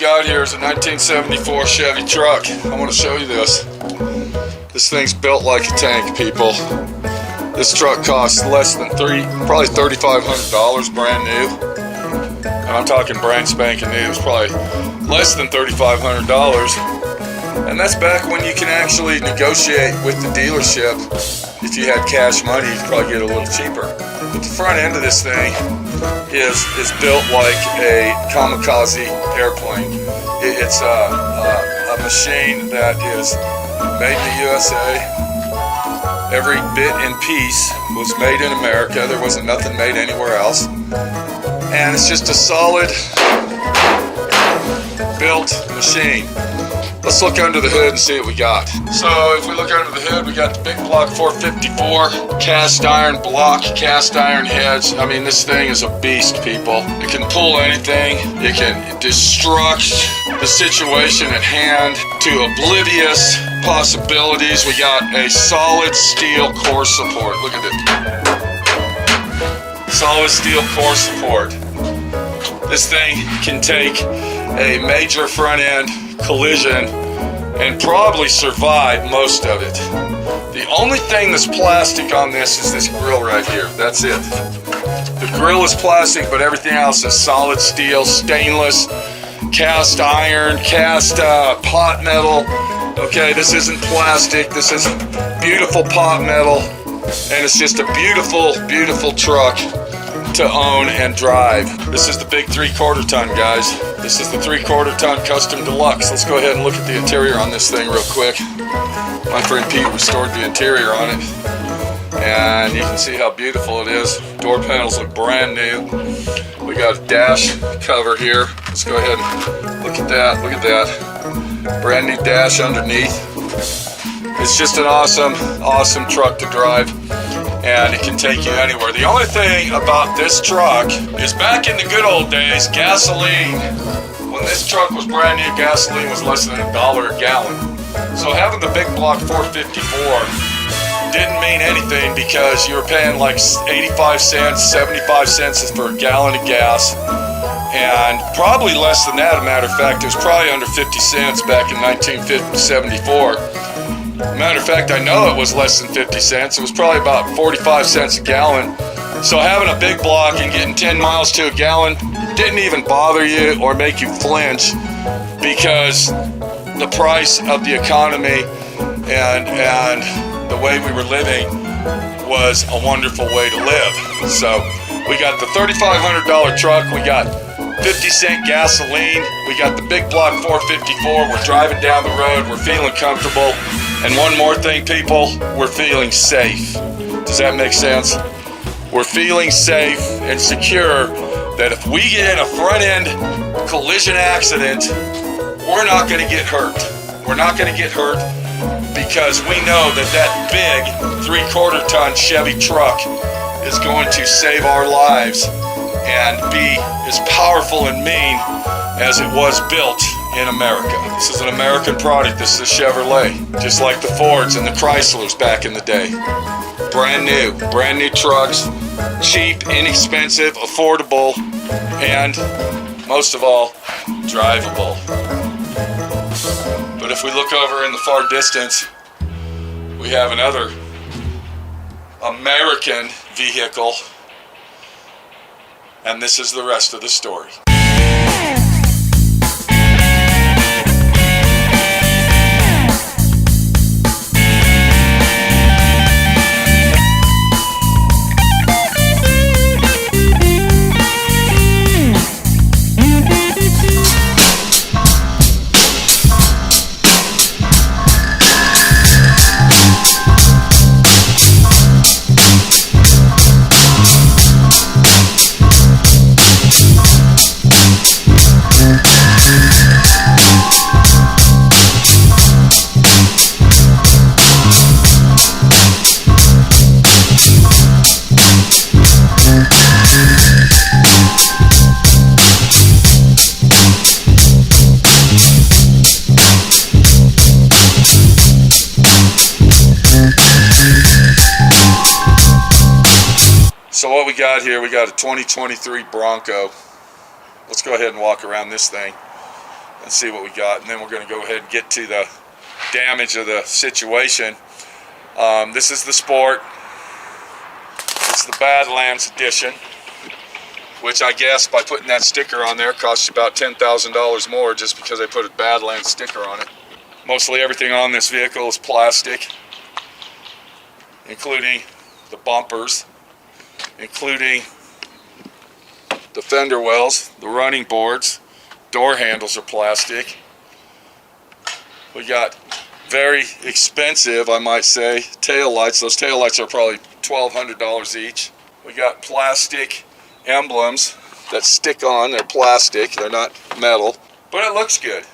got here is a 1974 Chevy truck. I want to show you this. This thing's built like a tank, people. This truck costs less than probably $3,500 brand new. And I'm talking brand spanking new. It's probably less than $3,500. And that's back when you can actually negotiate with the dealership. If you had cash money, you'd probably get a little cheaper. But the front end of this thing is built like a kamikaze airplane. It's a machine that is made in the USA. Every bit and piece was made in America. There wasn't nothing made anywhere else. And it's just a solid built machine. Let's look under the hood and see what we got. So if we look under the hood, we got the big block 454, cast iron block, cast iron heads. I mean, this thing is a beast, people. It can pull anything. It can destruct the situation at hand to oblivious possibilities. We got a solid steel core support. Look at it. Solid steel core support. This thing can take a major front end collision and probably survive most of it. The only thing that's plastic on this is this grill right here. That's it. The grill is plastic, but everything else is solid steel, stainless, cast iron, cast pot metal. Okay, this isn't plastic. This is beautiful pot metal, and it's just a beautiful, beautiful truck to own and drive. This is the big 3/4 ton, guys. This is the 3/4 ton custom deluxe. Let's go ahead and look at the interior on this thing real quick. My friend Pete restored the interior on it, and you can see how beautiful it is. Door panels look brand new. We got a dash cover here. Let's go ahead and look at that. Look at that. Brand new dash underneath. It's just an awesome, awesome truck to drive, and it can take you anywhere. The only thing about this truck is back in the good old days, gasoline, when this truck was brand new, gasoline was less than $1 a gallon. So having the big block 454 didn't mean anything because you were paying like 85 cents, 75 cents for a gallon of gas, and probably less than that. As a matter of fact, it was probably under 50 cents back in 1974. Matter of fact, I know it was less than 50 cents. It was probably about 45 cents a gallon. So having a big block and getting 10 miles to a gallon didn't even bother you or make you flinch, because the price of the economy and the way we were living was a wonderful way to live. So we got the $3,500 truck. We got 50-cent gasoline. We got the big block 454. We're driving down the road. We're feeling comfortable. And one more thing, people, we're feeling safe. Does that make sense? We're feeling safe and secure that if we get in a front-end collision accident, we're not going to get hurt. We're not going to get hurt because we know that that big 3/4 ton Chevy truck is going to save our lives and be as powerful and mean as it was built in America. This is an American product. This is a Chevrolet, just like the Fords and the Chryslers back in the day. Brand new trucks, cheap, inexpensive, affordable, and most of all, drivable. But if we look over in the far distance, we have another American vehicle, and this is the rest of the story. So what we got here, we got a 2023 Bronco. Let's go ahead and walk around this thing and see what we got, and then we're going to go ahead and get to the damage of the situation. This is the Sport. It's the Badlands edition, which I guess by putting that sticker on there costs you about $10,000 more just because they put a Badlands sticker on it. Mostly everything on this vehicle is plastic, including the bumpers, including the fender wells, the running boards, door handles are plastic. We got very expensive, I might say, tail lights. Those tail lights are probably $1,200 each. We got plastic emblems that stick on. They're plastic, they're not metal, but it looks good.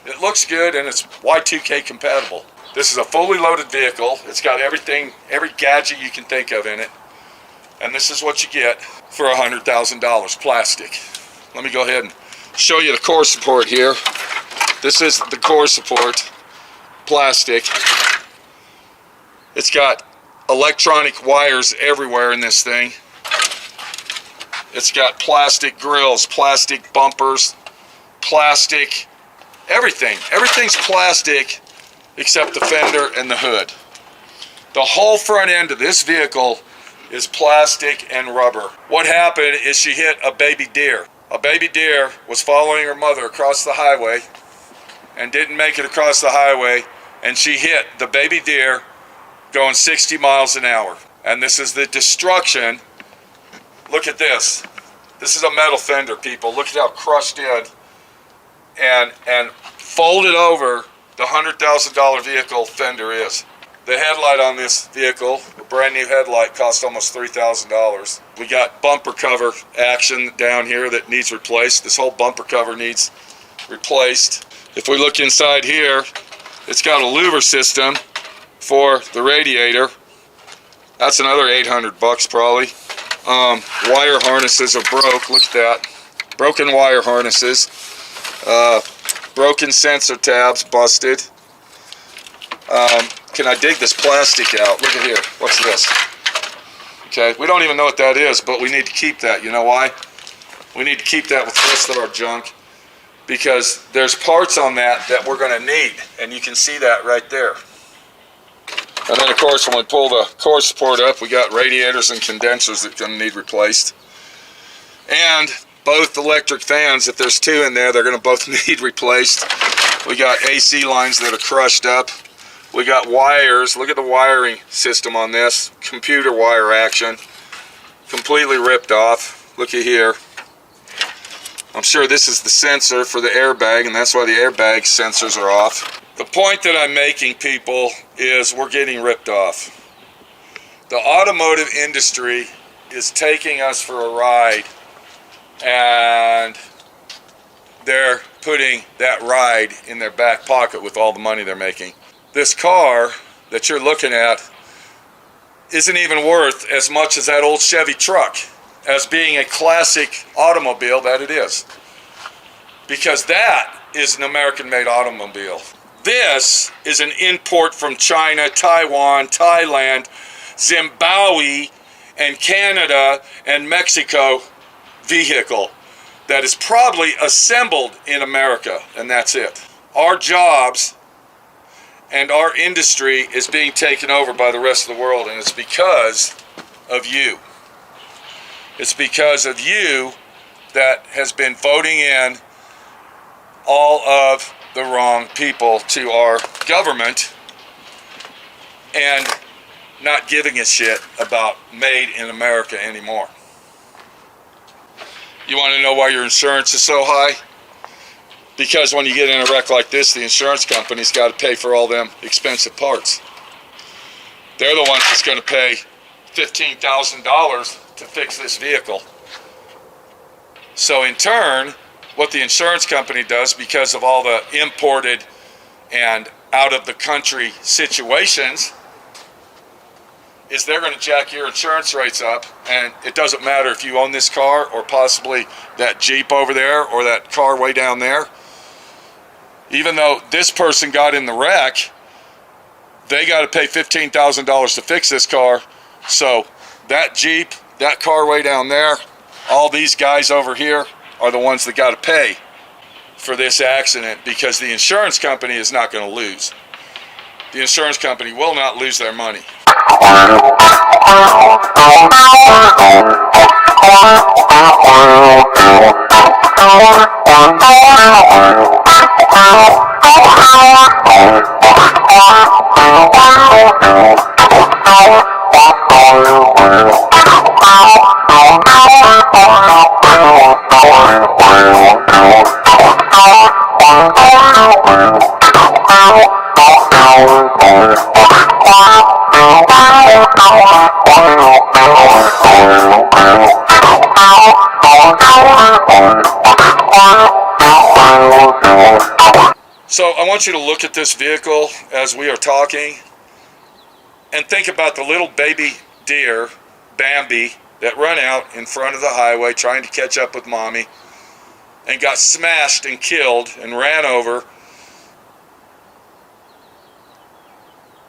It looks good, and it's Y2K compatible. This is a fully loaded vehicle. It's got everything, every gadget you can think of in it, and this is what you get for $100,000 plastic. Let me go ahead and show you the core support here. This is the core support, plastic. It's got electronic wires everywhere in this thing. It's got plastic grills, plastic bumpers, plastic everything. Everything's plastic except the fender and the hood. The whole front end of this vehicle is plastic and rubber. What happened is she hit a baby deer. A baby deer was following her mother across the highway and didn't make it across the highway, and she hit the baby deer going 60 miles an hour. And this is the destruction. Look at this. This is a metal fender, people. Look at how crushed in and folded over the $100,000 vehicle fender is. The headlight on this vehicle, a brand new headlight, cost almost $3,000. We got bumper cover action down here that needs replaced. This whole bumper cover needs replaced. If we look inside here, it's got a louver system for the radiator. That's another $800 probably. Wire harnesses are broke. Look at that. Broken wire harnesses. Broken sensor tabs, busted. Can I dig this plastic out? Look at here. What's this? Okay, we don't even know what that is, but we need to keep that. You know why? We need to keep that with the rest of our junk, because there's parts on that we're going to need, and you can see that right there. And then, of course, when we pull the core support up, we got radiators and condensers that are going to need replaced. And both electric fans, if there's two in there, they're going to both need replaced. We got AC lines that are crushed up. We got wires. Look at the wiring system on this. Computer wire action. Completely ripped off. Looky here. I'm sure this is the sensor for the airbag, and that's why the airbag sensors are off. The point that I'm making, people, is we're getting ripped off. The automotive industry is taking us for a ride, and they're putting that ride in their back pocket with all the money they're making. This car that you're looking at isn't even worth as much as that old Chevy truck, as being a classic automobile that it is. Because that is an American-made automobile. This is an import from China, Taiwan, Thailand, Zimbabwe, and Canada, and Mexico vehicle that is probably assembled in America, and that's it. Our jobs and our industry is being taken over by the rest of the world, and it's because of you. It's because of you that has been voting in all of the wrong people to our government and not giving a shit about made in America anymore. You want to know why your insurance is so high? Because when you get in a wreck like this, the insurance company's got to pay for all them expensive parts. They're the ones that's going to pay $15,000 to fix this vehicle. So in turn, what the insurance company does, because of all the imported and out of the country situations, is they're going to jack your insurance rates up, and it doesn't matter if you own this car or possibly that Jeep over there or that car way down there. Even though this person got in the wreck, they got to pay $15,000 to fix this car. So that Jeep, that car way down there, all these guys over here are the ones that got to pay. for this accident because the insurance company is not going to lose. The insurance company will not lose their money. So I want you to look at this vehicle as we are talking and think about the little baby deer, Bambi, that run out in front of the highway trying to catch up with mommy and got smashed and killed and ran over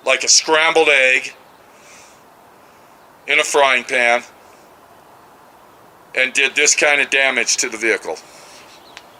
like a scrambled egg in a frying pan and did this kind of damage to the vehicle.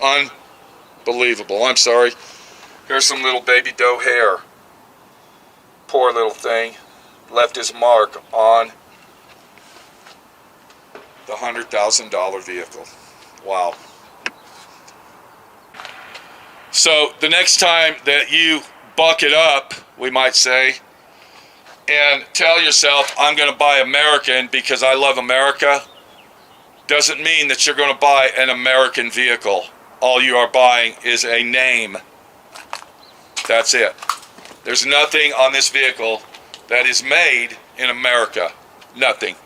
Unbelievable. I'm sorry. Here's some little baby doe hair. Poor little thing. Left his mark on the $100,000 vehicle. Wow. So the next time that you buck it up, we might say, and tell yourself, I'm going to buy American because I love America, doesn't mean that you're going to buy an American vehicle. All you are buying is a name. That's it. There's nothing on this vehicle that is made in America. Nothing.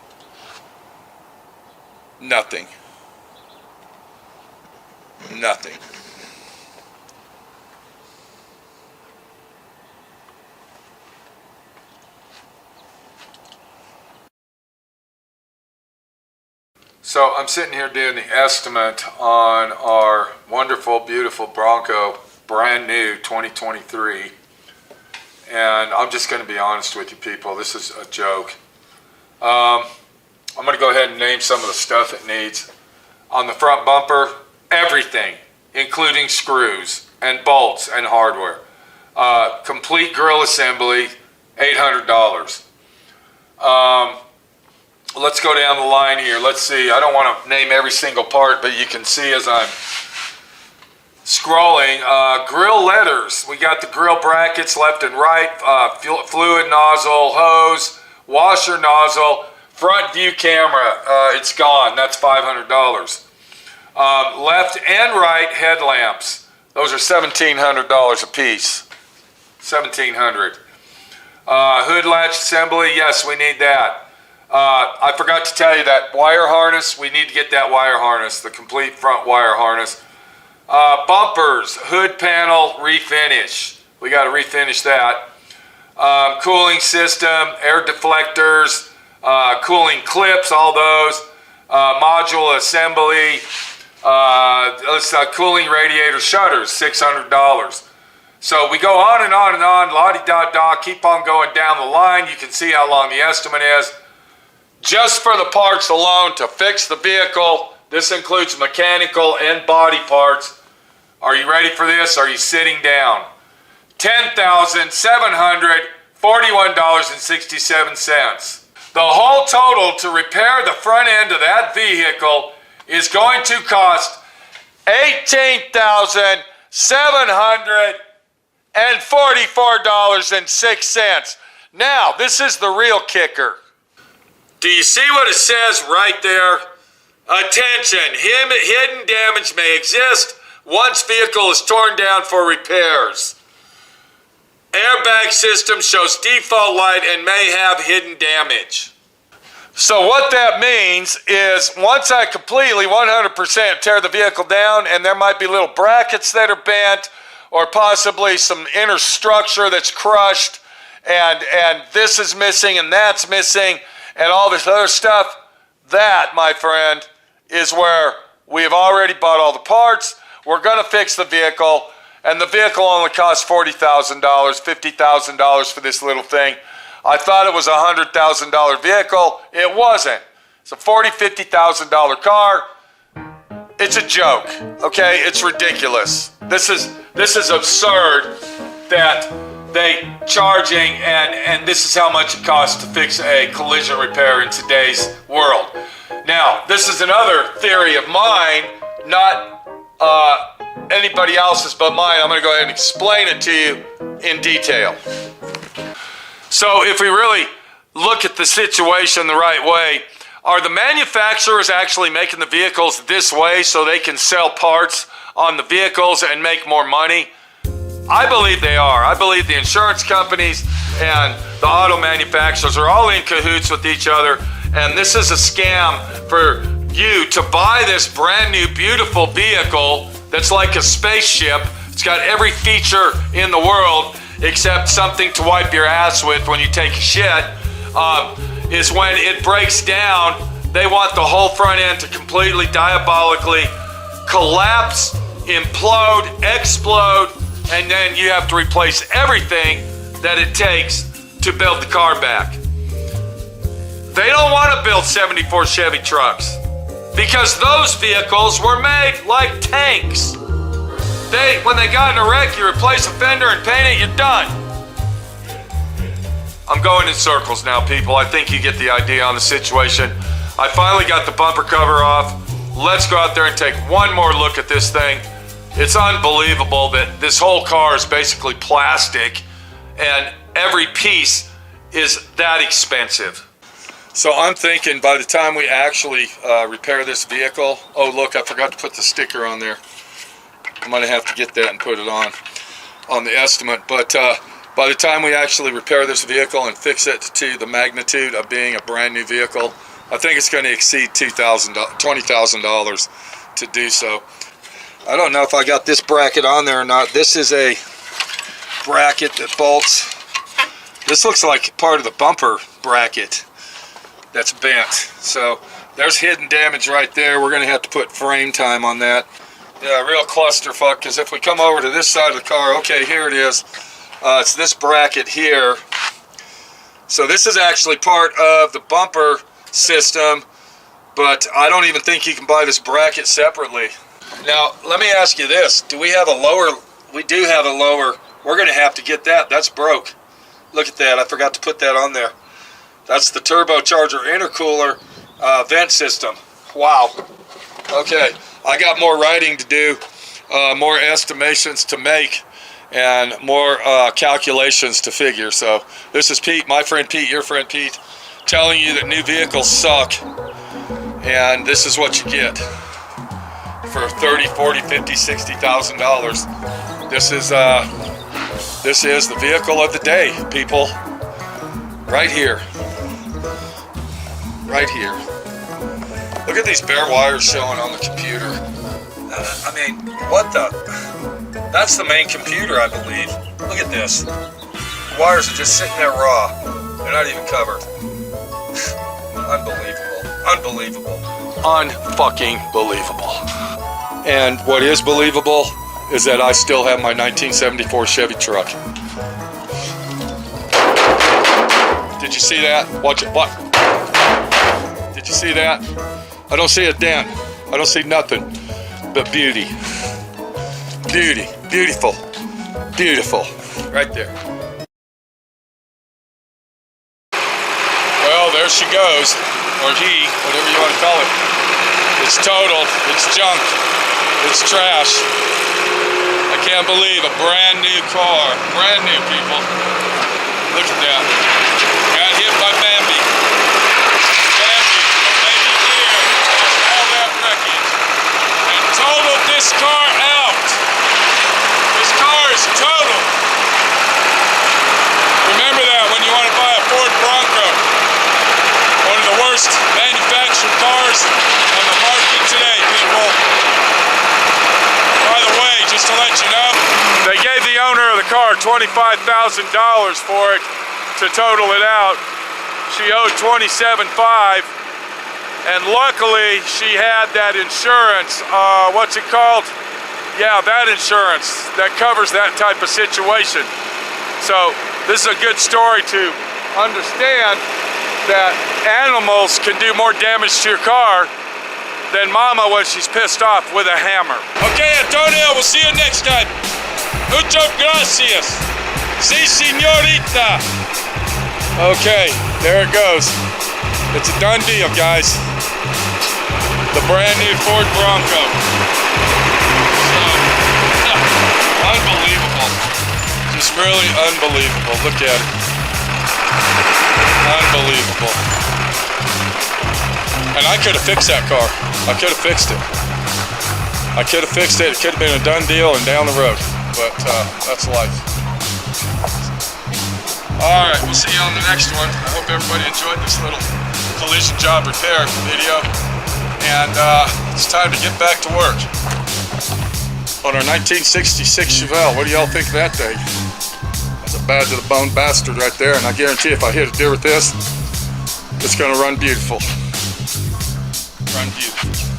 Nothing. Nothing. So I'm sitting here doing the estimate on our wonderful, beautiful Bronco, brand new 2023. And I'm just going to be honest with you people, this is a joke. I'm going to go ahead and name some of the stuff it needs. On the front bumper, everything, including screws and bolts and hardware. Complete grill assembly, $800. Let's go down the line here. Let's see. I don't want to name every single part, but you can see as I'm scrolling. Grill letters. We got the grill brackets left and right. Fluid nozzle, hose, washer nozzle, front view camera. It's gone. That's $500. Left and right headlamps. Those are $1,700 a piece. $1,700. Hood latch assembly. Yes, we need that. I forgot to tell you that wire harness, we need to get that wire harness, the complete front wire harness. Bumpers, hood panel, refinish. We got to refinish that. Cooling system, air deflectors, cooling clips, all those. Module assembly, cooling radiator shutters, $600. So we go on and on and on, la-di-da-da, keep on going down the line. You can see how long the estimate is. Just for the parts alone to fix the vehicle, this includes mechanical and body parts. Are you ready for this? Are you sitting down? $10,741.67. The whole total to repair the front end of that vehicle is going to cost $18,744.06. Now, this is the real kicker. Do you see what it says right there? Attention, hidden damage may exist once vehicle is torn down for repairs. Airbag system shows default light and may have hidden damage. So what that means is once I completely 100% tear the vehicle down, and there might be little brackets that are bent or possibly some inner structure that's crushed and this is missing and that's missing, and all this other stuff, that, my friend, is where we've already bought all the parts. We're going to fix the vehicle, and the vehicle only costs $40,000, $50,000 for this little thing. I thought it was a $100,000 vehicle. It wasn't. It's a $40,000, $50,000 car. It's a joke, okay? It's ridiculous. This is absurd that they charging and this is how much it costs to fix a collision repair in today's world. Now, this is another theory of mine, not anybody else's but mine. I'm gonna go ahead and explain it to you in detail. So if we really look at the situation the right way, are the manufacturers actually making the vehicles this way so they can sell parts on the vehicles and make more money? I believe they are. I believe the insurance companies and the auto manufacturers are all in cahoots with each other, and this is a scam for you to buy this brand new beautiful vehicle that's like a spaceship. It's got every feature in the world except something to wipe your ass with when you take a shit. Is when it breaks down, they want the whole front end to completely diabolically collapse, implode, explode, and then you have to replace everything that it takes to build the car back. They don't want to build 74 Chevy trucks because those vehicles were made like tanks. When they got in a wreck, you replace a fender and paint it, you're done. I'm going in circles now, people. I think you get the idea on the situation. I finally got the bumper cover off. Let's go out there and take one more look at this thing. It's unbelievable that this whole car is basically plastic and every piece is that expensive. So I'm thinking by the time we actually repair this vehicle, oh look, I forgot to put the sticker on there. I'm gonna have to get that and put it on the estimate. But by the time we actually repair this vehicle and fix it to the magnitude of being a brand new vehicle, I think it's going to exceed $20,000 to do so. I don't know if I got this bracket on there or not. This is a bracket that bolts. This looks like part of the bumper bracket that's bent. So there's hidden damage right there. We're going to have to put frame time on that. Yeah, real clusterfuck, because if we come over to this side of the car, okay, here it is. It's this bracket here. So this is actually part of the bumper system, but I don't even think you can buy this bracket separately. Now, let me ask you this. Do we have a lower? We do have a lower. We're going to have to get that. That's broke. Look at that. I forgot to put that on there. That's the turbocharger intercooler vent system. Wow. Okay. I got more writing to do, more estimations to make, and more calculations to figure. So this is Pete, my friend Pete, your friend Pete, telling you that new vehicles suck, and this is what you get for $30,000, $40,000, $50,000, $60,000. This is the vehicle of the day, people. Right here. Right here. Look at these bare wires showing on the computer. I mean, what the? That's the main computer, I believe. Look at this. The wires are just sitting there raw. They're not even covered. Unbelievable. Unbelievable. Un-fucking believable. And what is believable is that I still have my 1974 Chevy truck. Did you see that? Watch it. What? Did you see that? I don't see a dent. I don't see nothing but beauty. Beauty. Beautiful. Beautiful. Right there. Well, there she goes. Or he, whatever you want to call it. It's totaled. It's junk. It's trash. I can't believe a brand new car. Brand new, people. Look at that. Got hit by Bambi. And totaled this car out. This car is totaled. Remember that when you want to buy a Ford Bronco. One of the worst manufactured cars on the market today, people. By the way, just to let you know, they gave the owner of the car $25,000 for it to total it out. She owed $27,500. And luckily, she had that insurance, what's it called? Yeah, that insurance that covers that type of situation. So this is a good story to understand that animals can do more damage to your car than Mama when she's pissed off with a hammer. Okay, Antonio, we'll see you next time. Muchas gracias. Si, señorita. Okay, there it goes. It's a done deal, guys. The brand new Ford Bronco. So, unbelievable. Just really unbelievable. Look at it. Unbelievable. And I could have fixed that car. I could have fixed it. I could have fixed it. It could have been a done deal and down the road. But that's life. Alright, we'll see you on the next one. I hope everybody enjoyed this little collision job repair video. And it's time to get back to work on our 1966 Chevelle. What do y'all think of that thing? That's a bad to the bone bastard right there, and I guarantee if I hit a deer with this, it's gonna run beautiful. Run beautiful.